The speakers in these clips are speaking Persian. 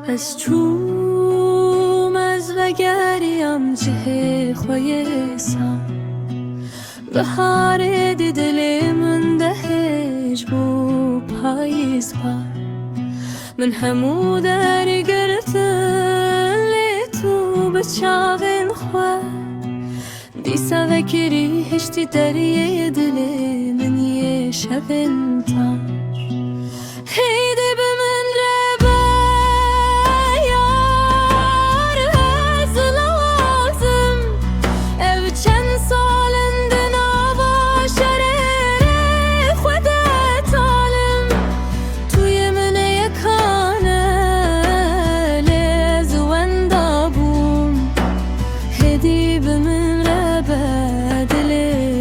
از چوم از وگریم جه خویسم بهار دل من دهج بو پاییز بار من همو در گرتن لی تو بچاوین خواه دیسا وکری هشتی دریه دل من یه شبن تار هیده به من ربا یار از لازم او چند سالند نوا شرر خودت عالم توی من یکانه لزوندا بوم هدی به من ربا دل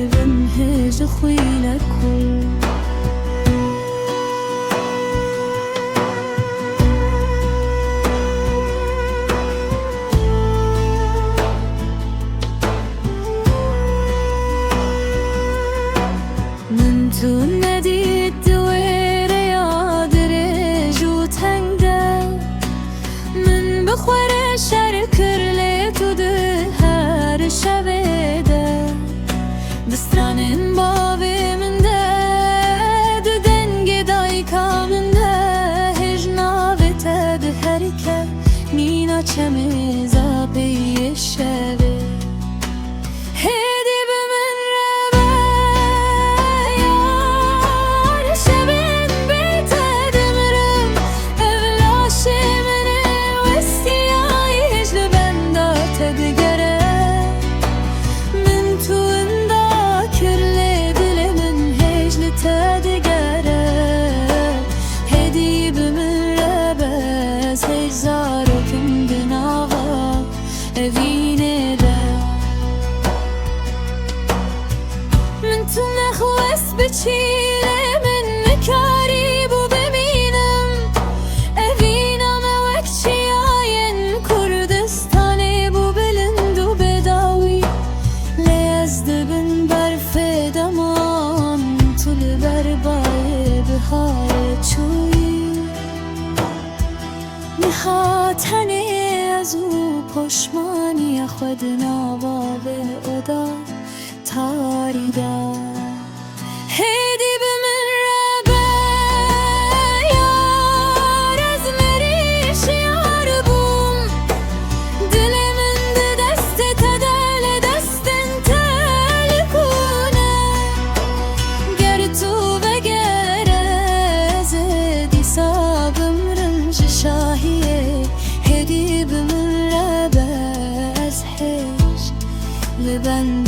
بم هج خویلکم تو ندید دویر یادر جو تنگده من بخور شر کرلی تو ده هر شبه ده دسترانین باوی من ده دو دنگ دایکا من ده هج ناوی تا ده هرکه مینا چمه زابی شبه evine de من تو نخواست بچیره من نکاری بو ببینم evینم وک چیاین کردستانی بو بلند و بداوی لیز دبن برف دمان تو لبر بای بهار چوی نهاتنی از او پشمانی خود نوا به ادا تاریدا هیدی به من ربا یار از مریش یار بوم دل من ده دست تدل دستن تل کنه گر تو بگر از دیسا بمرنج شاهیه هیدی به من ربا از هش لبن